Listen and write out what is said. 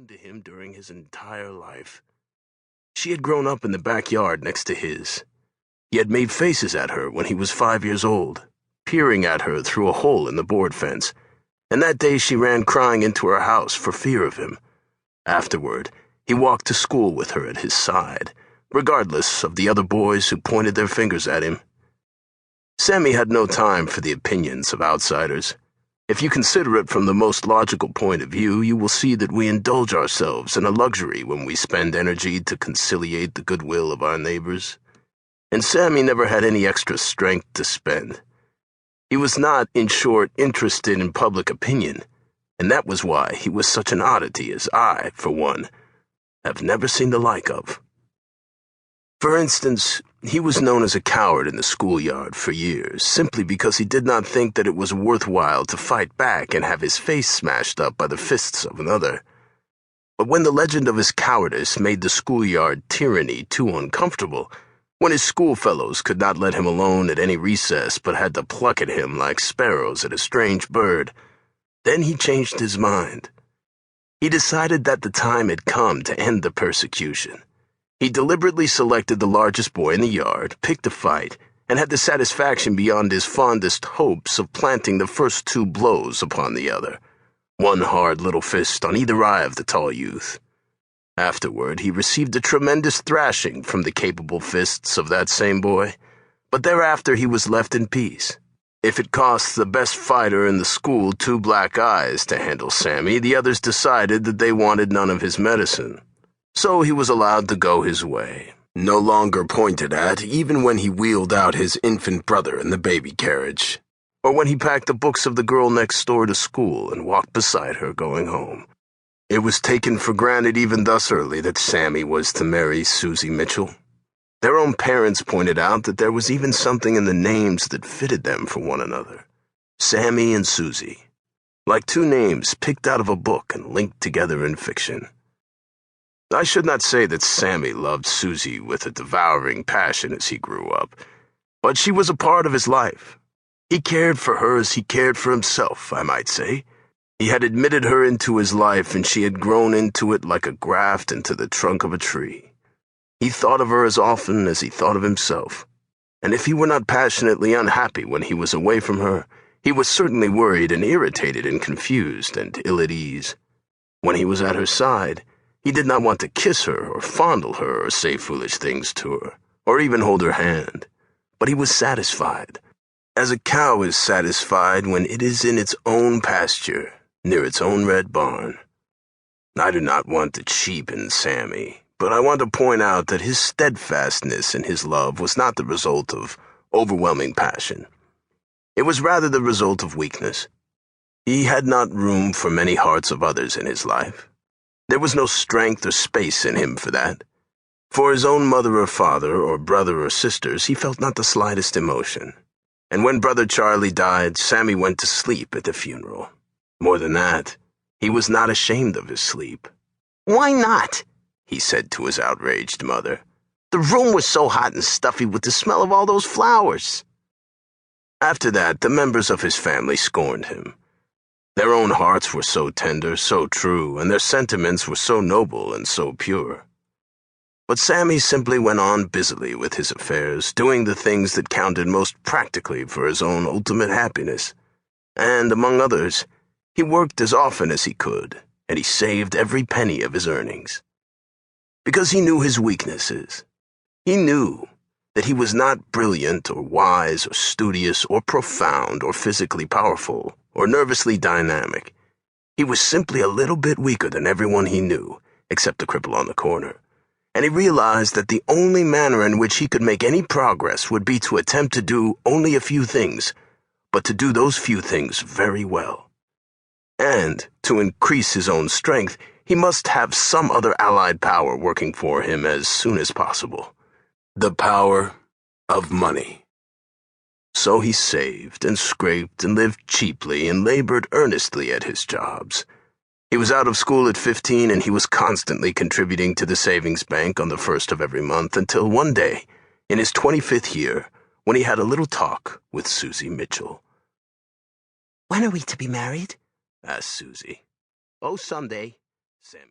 known to him during his entire life. She had grown up in the backyard next to his. He had made faces at her when he was 5 years old, peering at her through a hole in the board fence, and that day she ran crying into her house for fear of him. Afterward, he walked to school with her at his side, regardless of the other boys who pointed their fingers at him. Sammy had no time for the opinions of outsiders. If you consider it from the most logical point of view, you will see that we indulge ourselves in a luxury when we spend energy to conciliate the goodwill of our neighbors. And Sammy never had any extra strength to spend. He was not, in short, interested in public opinion, and that was why he was such an oddity as I, for one, have never seen the like of. For instance, he was known as a coward in the schoolyard for years, simply because he did not think that it was worthwhile to fight back and have his face smashed up by the fists of another. But when the legend of his cowardice made the schoolyard tyranny too uncomfortable, when his schoolfellows could not let him alone at any recess but had to pluck at him like sparrows at a strange bird, then he changed his mind. He decided that the time had come to end the persecution. He deliberately selected the largest boy in the yard, picked a fight, and had the satisfaction beyond his fondest hopes of planting the first 2 blows upon the other, one hard little fist on either eye of the tall youth. Afterward, he received a tremendous thrashing from the capable fists of that same boy, but thereafter he was left in peace. If it cost the best fighter in the school 2 black eyes to handle Sammy, the others decided that they wanted none of his medicine. So he was allowed to go his way, no longer pointed at even when he wheeled out his infant brother in the baby carriage, or when he packed the books of the girl next door to school and walked beside her going home. It was taken for granted even thus early that Sammy was to marry Susie Mitchell. Their own parents pointed out that there was even something in the names that fitted them for one another. Sammy and Susie, like 2 names picked out of a book and linked together in fiction. I should not say that Sammy loved Susie with a devouring passion as he grew up, but she was a part of his life. He cared for her as he cared for himself, I might say. He had admitted her into his life, and she had grown into it like a graft into the trunk of a tree. He thought of her as often as he thought of himself, and if he were not passionately unhappy when he was away from her, he was certainly worried and irritated and confused and ill at ease. When he was at her side, he did not want to kiss her or fondle her or say foolish things to her, or even hold her hand, but he was satisfied, as a cow is satisfied when it is in its own pasture, near its own red barn. I do not want to cheapen Sammy, but I want to point out that his steadfastness in his love was not the result of overwhelming passion. It was rather the result of weakness. He had not room for many hearts of others in his life. There was no strength or space in him for that. For his own mother or father or brother or sisters, he felt not the slightest emotion. And when Brother Charlie died, Sammy went to sleep at the funeral. More than that, he was not ashamed of his sleep. "Why not?" he said to his outraged mother. "The room was so hot and stuffy with the smell of all those flowers." After that, the members of his family scorned him. Their own hearts were so tender, so true, and their sentiments were so noble and so pure. But Sammy simply went on busily with his affairs, doing the things that counted most practically for his own ultimate happiness. And, among others, he worked as often as he could, and he saved every penny of his earnings. Because he knew his weaknesses. He knew that he was not brilliant or wise or studious or profound or physically powerful or nervously dynamic. He was simply a little bit weaker than everyone he knew, except the cripple on the corner. And he realized that the only manner in which he could make any progress would be to attempt to do only a few things, but to do those few things very well. And, to increase his own strength, he must have some other allied power working for him as soon as possible. The power of money. So he saved and scraped and lived cheaply and labored earnestly at his jobs. He was out of school at 15, and he was constantly contributing to the savings bank on the 1st of every month until one day, in his 25th year, when he had a little talk with Susie Mitchell. "When are we to be married?" asked Susie. "Oh, someday," Sammy